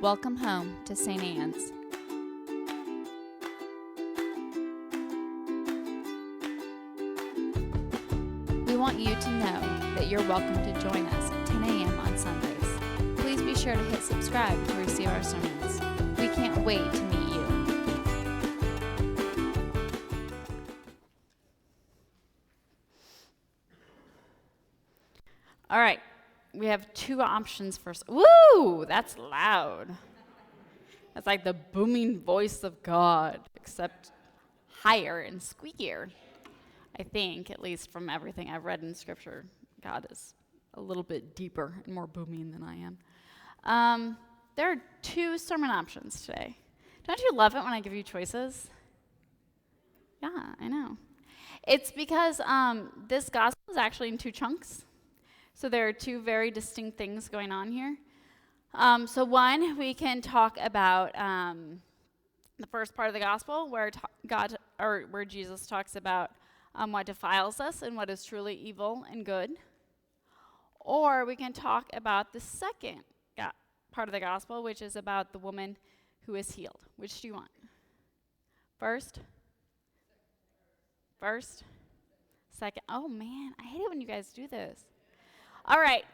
Welcome home to St. Anne's. We want you to know that you're welcome to join us at 10 a.m. on Sundays. Please be sure to hit subscribe to receive our sermons. We can't wait to meet you. All right, we have two options for. Woo! That's loud. That's like the booming voice of God, except higher and squeakier. I think, at least from everything I've read in Scripture, God is a little bit deeper and more booming than I am. There are two sermon options today. Don't you love it when I give you choices? Yeah, I know. It's because this gospel is actually in two chunks. So there are two very distinct things going on here. So one, we can talk about the first part of the gospel where where Jesus talks about what defiles us and what is truly evil and good. Or we can talk about the second part of the gospel, which is about the woman who is healed. Which do you want? First? Second? Oh man, I hate it when you guys do this. All right,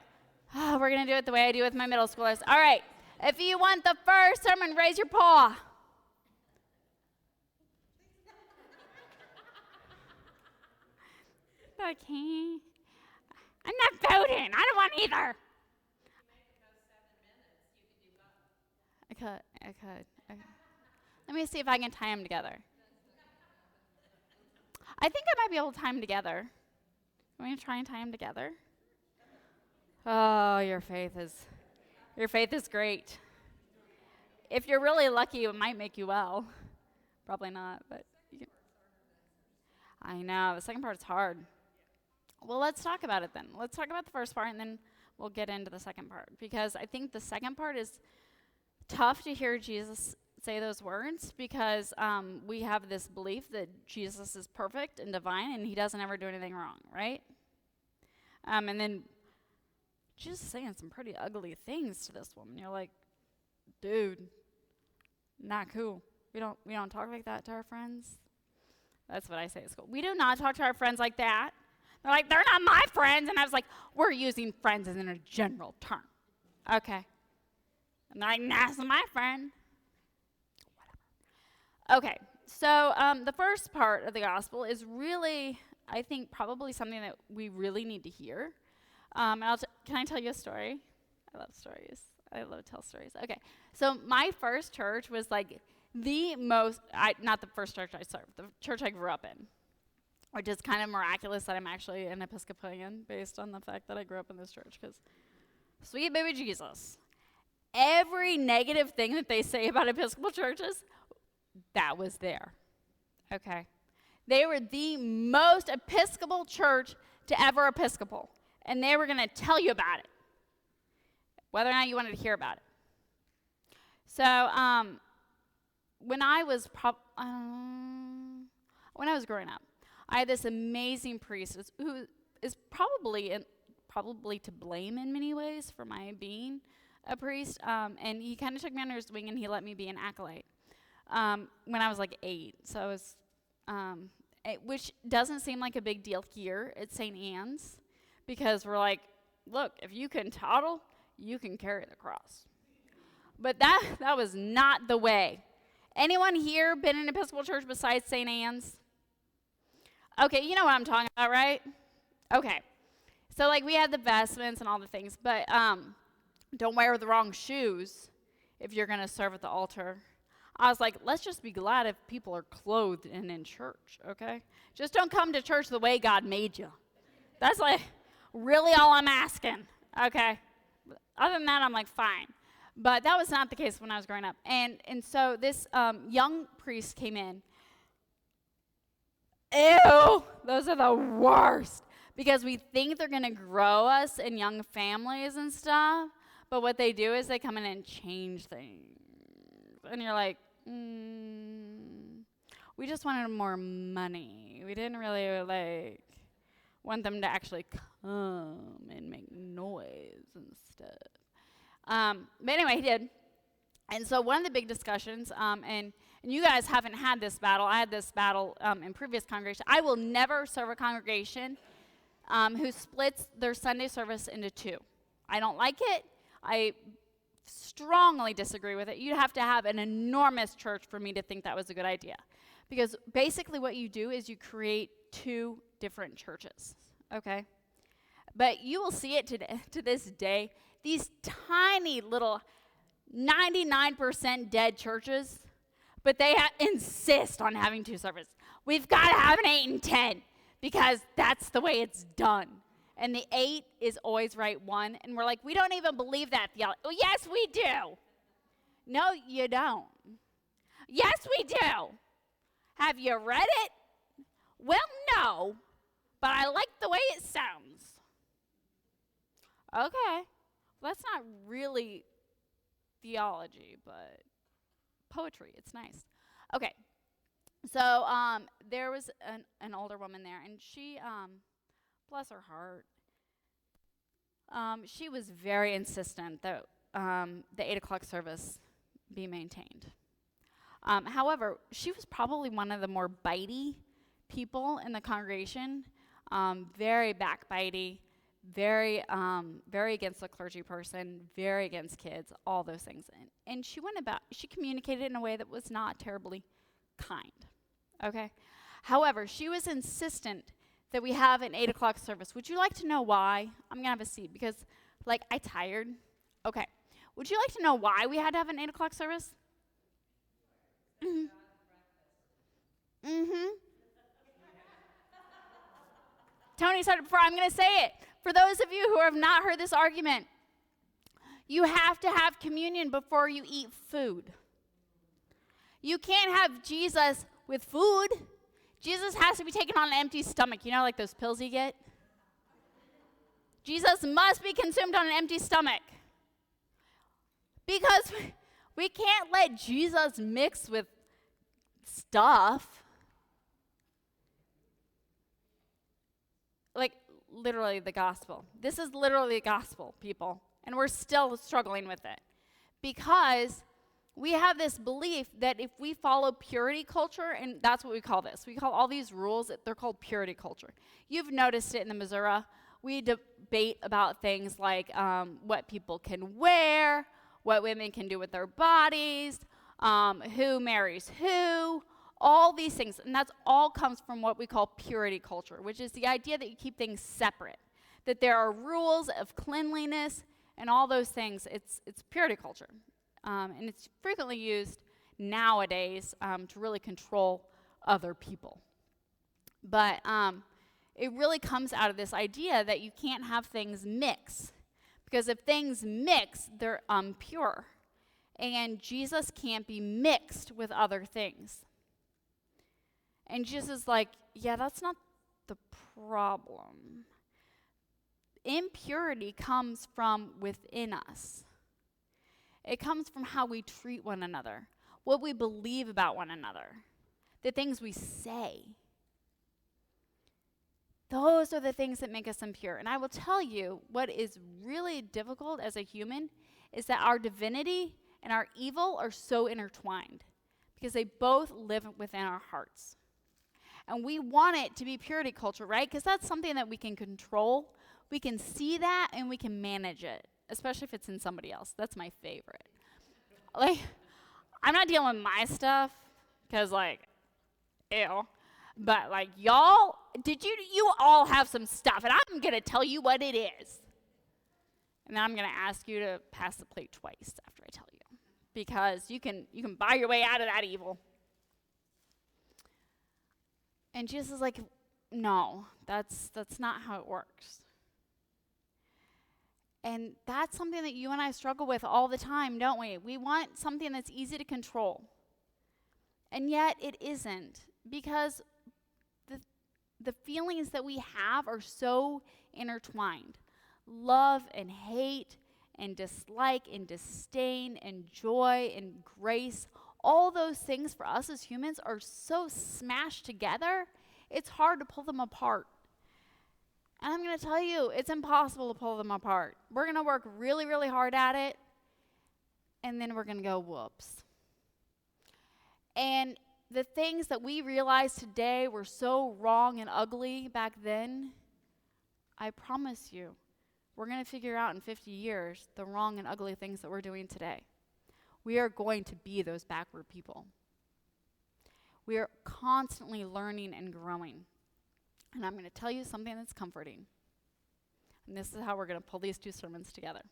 we're going to do it the way I do with my middle schoolers. All right, if you want the first sermon, raise your paw. Okay. I'm not voting. I don't want either. I could. Okay. Let me see if I can tie them together. I think I might be able to tie them together. I'm going to try and tie them together. Oh, your faith is great. If you're really lucky, it might make you well. Probably not, but you can. I know, the second part's hard. Well, let's talk about it then. Let's talk about the first part, and then we'll get into the second part. Because I think the second part is tough to hear Jesus say those words, because we have this belief that Jesus is perfect and divine, and he doesn't ever do anything wrong, right? And then Jesus is saying some pretty ugly things to this woman. You're like, dude, not cool. We don't talk like that to our friends. That's what I say at school. We do not talk to our friends like that. They're like, they're not my friends. And I was like, we're using friends as in a general term. Okay. And they're like, that's my friend. Whatever. Okay. So the first part of the gospel is really, I think, probably something that we really need to hear. Can I tell you a story? I love stories. I love to tell stories. Okay. So my first church was like not the first church I served, the church I grew up in, which is kind of miraculous that I'm actually an Episcopalian based on the fact that I grew up in this church, because sweet baby Jesus. Every negative thing that they say about Episcopal churches, that was there. Okay. They were the most Episcopal church to ever Episcopal. And they were going to tell you about it, whether or not you wanted to hear about it. So when I was growing up, I had this amazing priest who is probably to blame in many ways for my being a priest. And he kind of took me under his wing, and he let me be an acolyte when I was like 8. So I was, which doesn't seem like a big deal here at St. Anne's. Because we're like, look, if you can toddle, you can carry the cross. But that was not the way. Anyone here been in Episcopal church besides St. Anne's? Okay, you know what I'm talking about, right? Okay. So, like, we had the vestments and all the things, but don't wear the wrong shoes if you're going to serve at the altar. I was like, let's just be glad if people are clothed and in church, okay? Just don't come to church the way God made you. That's like really all I'm asking, okay? Other than that, I'm like, fine. But that was not the case when I was growing up. And so this young priest came in. Ew, those are the worst. Because we think they're going to grow us in young families and stuff. But what they do is they come in and change things. And you're like, we just wanted more money. We didn't really, want them to actually come and make noise and stuff. But anyway, he did. And so one of the big discussions, and you guys haven't had this battle. I had this battle in previous congregations. I will never serve a congregation who splits their Sunday service into two. I don't like it. I strongly disagree with it. You'd have to have an enormous church for me to think that was a good idea. Because basically what you do is you create two different churches, okay? But you will see it to this day. These tiny little 99% dead churches, but they insist on having two services. We've got to have an 8 and 10 because that's the way it's done. And the 8 is always right 1. And we're like, we don't even believe that theology. Well, yes, we do. No, you don't. Yes, we do. Have you read it? Well, no, but I like the way it sounds. Okay, well, that's not really theology, but poetry. It's nice. Okay, so there was an older woman there, and she, bless her heart, she was very insistent that the 8 o'clock service be maintained. However, she was probably one of the more bitey people in the congregation, very backbitey, very against the clergy person, very against kids, all those things. And she communicated in a way that was not terribly kind, okay? However, she was insistent that we have an 8 o'clock service. Would you like to know why? I'm gonna have a seat because, I tired. Okay. Would you like to know why we had to have an 8 o'clock service? Tony said it before, I'm going to say it. For those of you who have not heard this argument, you have to have communion before you eat food. You can't have Jesus with food. Jesus has to be taken on an empty stomach. You know, like those pills you get? Jesus must be consumed on an empty stomach. Because we can't let Jesus mix with stuff. Literally the gospel. This is literally the gospel, people. And we're still struggling with it. Because we have this belief that if we follow purity culture, and that's what we call this. We call all these rules, they're called purity culture. You've noticed it in the Missouri. We debate about things like what people can wear, what women can do with their bodies, who marries who, all these things. And that's all comes from what we call purity culture, which is the idea that you keep things separate, that there are rules of cleanliness and all those things. It's purity culture. And it's frequently used nowadays to really control other people. But it really comes out of this idea that you can't have things mix. Because if things mix, they're impure. And Jesus can't be mixed with other things. And Jesus is like, yeah, that's not the problem. Impurity comes from within us. It comes from how we treat one another, what we believe about one another, the things we say. Those are the things that make us impure. And I will tell you, what is really difficult as a human is that our divinity and our evil are so intertwined because they both live within our hearts. And we want it to be purity culture, right? Because that's something that we can control. We can see that and we can manage it, especially if it's in somebody else. That's my favorite. I'm not dealing with my stuff because, ew. But, y'all, you all have some stuff, and I'm going to tell you what it is. And then I'm going to ask you to pass the plate twice after I tell you. Because you can buy your way out of that evil. And Jesus is like, no, that's not how it works. And that's something that you and I struggle with all the time, don't we? We want something that's easy to control. And yet it isn't, because the feelings that we have are so intertwined. Love and hate and dislike and disdain and joy and grace, all those things for us as humans are so smashed together, it's hard to pull them apart. And I'm going to tell you, it's impossible to pull them apart. We're going to work really, really hard at it, and then we're going to go, whoops. And the things that we realize today were so wrong and ugly back then, I promise you, we're going to figure out in 50 years the wrong and ugly things that we're doing today. We are going to be those backward people. We are constantly learning and growing. And I'm going to tell you something that's comforting. And this is how we're going to pull these two sermons together.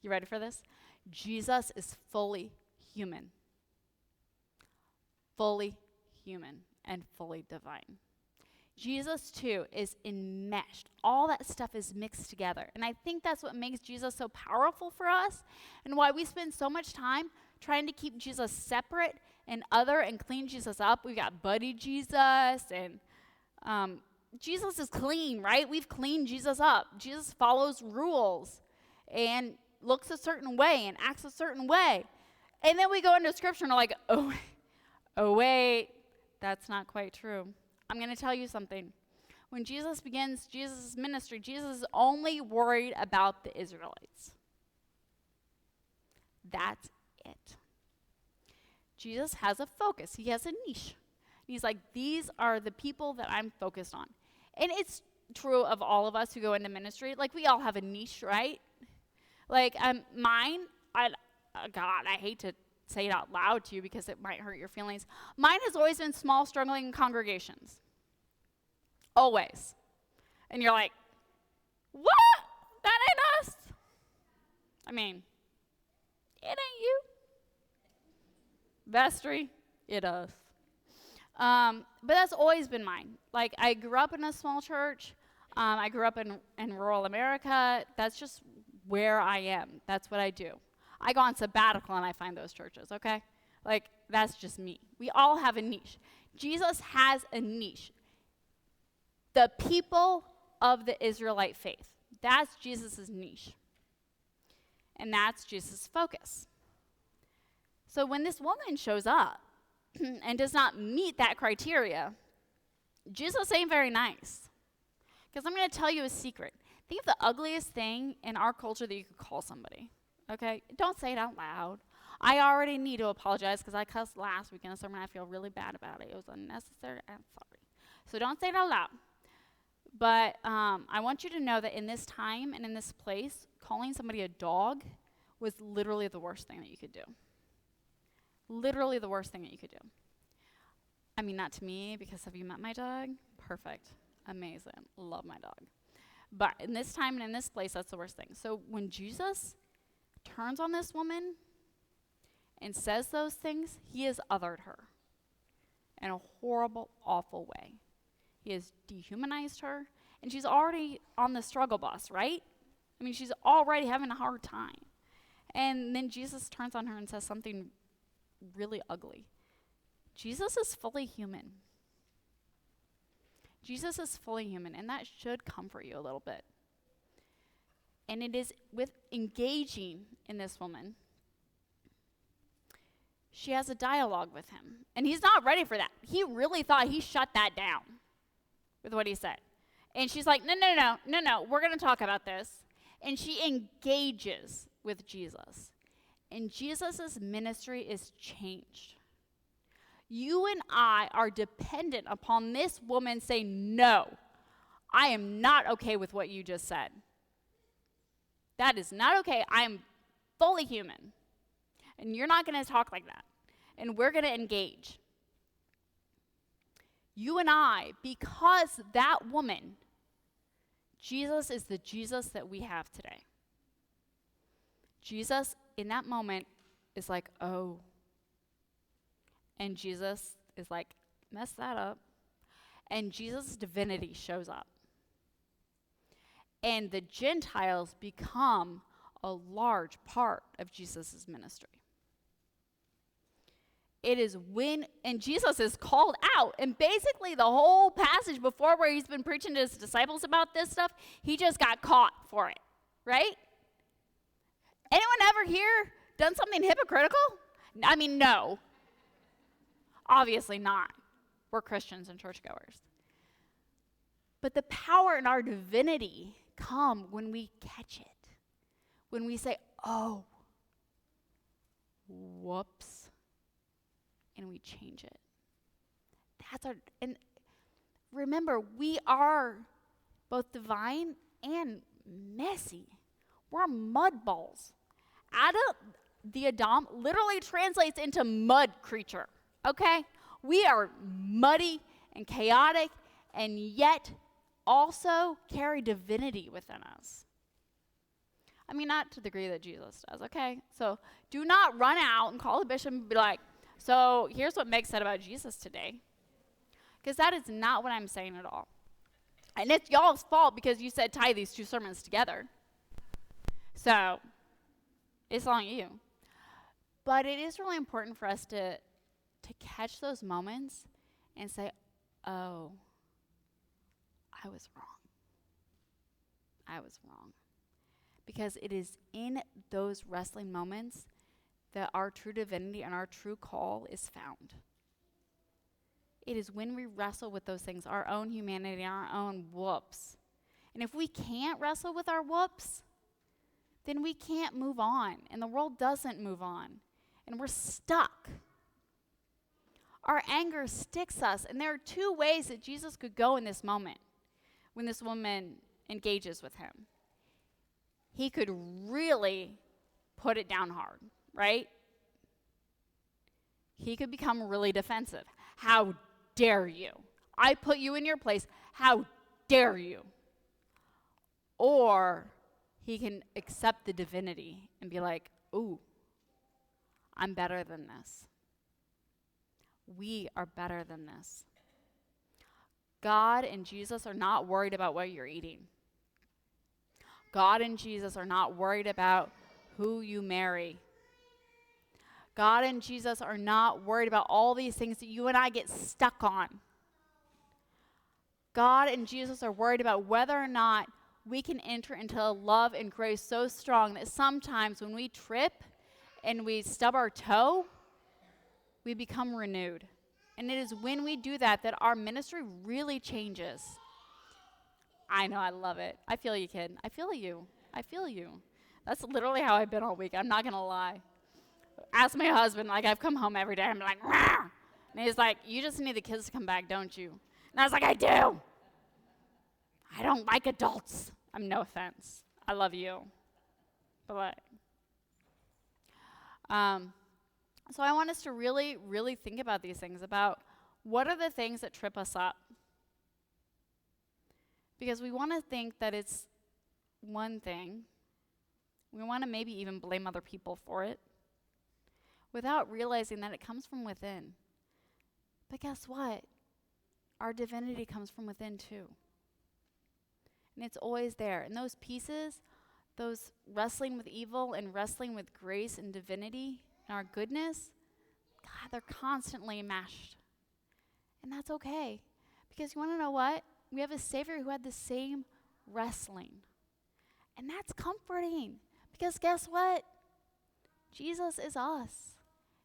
You ready for this? Jesus is fully human. Fully human and fully divine. Jesus, too, is enmeshed. All that stuff is mixed together. And I think that's what makes Jesus so powerful for us and why we spend so much time trying to keep Jesus separate and other and clean Jesus up. We've got buddy Jesus and Jesus is clean, right? We've cleaned Jesus up. Jesus follows rules and looks a certain way and acts a certain way. And then we go into Scripture and we're like, oh wait, that's not quite true. I'm going to tell you something. When Jesus begins Jesus' ministry, Jesus is only worried about the Israelites. That's it. Jesus has a focus. He has a niche. He's like, these are the people that I'm focused on. And it's true of all of us who go into ministry. Like, we all have a niche, right? Like, mine, God, I hate to say it out loud to you because it might hurt your feelings. Mine has always been small, struggling congregations. Always. And you're like, what? That ain't us. I mean, it ain't you. Vestry, it us. But that's always been mine. Like, I grew up in a small church. I grew up in rural America. That's just where I am. That's what I do. I go on sabbatical and I find those churches, okay? Like, that's just me. We all have a niche. Jesus has a niche. The people of the Israelite faith. That's Jesus' niche. And that's Jesus' focus. So when this woman shows up and does not meet that criteria, Jesus ain't very nice. Because I'm going to tell you a secret. Think of the ugliest thing in our culture that you could call somebody. Okay? Don't say it out loud. I already need to apologize because I cussed last week in a sermon. I feel really bad about it. It was unnecessary. I'm sorry. So don't say it out loud. But I want you to know that in this time and in this place, calling somebody a dog was literally the worst thing that you could do. Literally the worst thing that you could do. I mean, not to me, because have you met my dog? Perfect. Amazing. Love my dog. But in this time and in this place, that's the worst thing. So when Jesus turns on this woman and says those things, he has othered her in a horrible, awful way. He has dehumanized her, and she's already on the struggle bus, right? I mean, she's already having a hard time. And then Jesus turns on her and says something really ugly. Jesus is fully human. Jesus is fully human, and that should comfort you a little bit. And it is with engaging in this woman, she has a dialogue with him. And he's not ready for that. He really thought he shut that down with what he said. And she's like, no, we're going to talk about this. And she engages with Jesus. And Jesus' ministry is changed. You and I are dependent upon this woman saying, no, I am not okay with what you just said. That is not okay. I am fully human. And you're not going to talk like that. And we're going to engage. You and I, because that woman, Jesus is the Jesus that we have today. Jesus, in that moment, is like, oh. And Jesus is like, mess that up. And Jesus' divinity shows up. And the Gentiles become a large part of Jesus' ministry. It is when, and Jesus is called out. And basically the whole passage before where he's been preaching to his disciples about this stuff, he just got caught for it, right? Anyone ever here done something hypocritical? I mean, no. Obviously not. We're Christians and churchgoers. But the power in our divinity come when we catch it. When we say, oh, whoops, and we change it. And remember, we are both divine and messy. We're mud balls. The Adam literally translates into mud creature, okay? We are muddy and chaotic, and yet also carry divinity within us. I mean, not to the degree that Jesus does, okay? So do not run out and call the bishop and be like, so here's what Meg said about Jesus today. Because that is not what I'm saying at all. And it's y'all's fault because you said tie these two sermons together. So it's on you. But it is really important for us to catch those moments and say, oh, I was wrong. I was wrong. Because it is in those wrestling moments that our true divinity and our true call is found. It is when we wrestle with those things, our own humanity, our own whoops. And if we can't wrestle with our whoops, then we can't move on. And the world doesn't move on. And we're stuck. Our anger sticks us. And there are two ways that Jesus could go in this moment when this woman engages with him. He could really put it down hard, right? He could become really defensive. How dare you? I put you in your place. How dare you? Or he can accept the divinity and be like, ooh, I'm better than this. We are better than this. God and Jesus are not worried about what you're eating. God and Jesus are not worried about who you marry. God and Jesus are not worried about all these things that you and I get stuck on. God and Jesus are worried about whether or not we can enter into a love and grace so strong that sometimes when we trip and we stub our toe, we become renewed. And it is when we do that our ministry really changes. I know, I love it. I feel you, kid. I feel you. I feel you. That's literally how I've been all week. I'm not going to lie. Ask my husband, like, I've come home every day. I'm like, rah! And he's like, you just need the kids to come back, don't you? And I was like, I do. I don't like adults. I'm no offense. I love you. But, so I want us to really, really think about these things, about what are the things that trip us up? Because we want to think that it's one thing. We want to maybe even blame other people for it without realizing that it comes from within. But guess what? Our divinity comes from within too. And it's always there. And those pieces, those wrestling with evil and wrestling with grace and divinity and our goodness, God, they're constantly meshed. And that's okay. Because you want to know what? We have a Savior who had the same wrestling. And that's comforting. Because guess what? Jesus is us.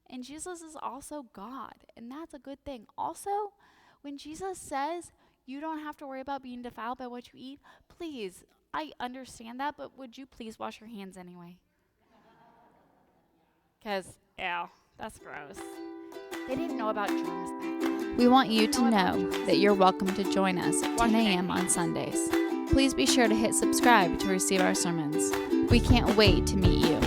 And Jesus is also God. And that's a good thing. Also, when Jesus says you don't have to worry about being defiled by what you eat, please, I understand that, but would you please wash your hands anyway? Because, ew, that's gross. They didn't know about germs back then. We want you to know that you're welcome to join us at 10 a.m. on Sundays. Please be sure to hit subscribe to receive our sermons. We can't wait to meet you.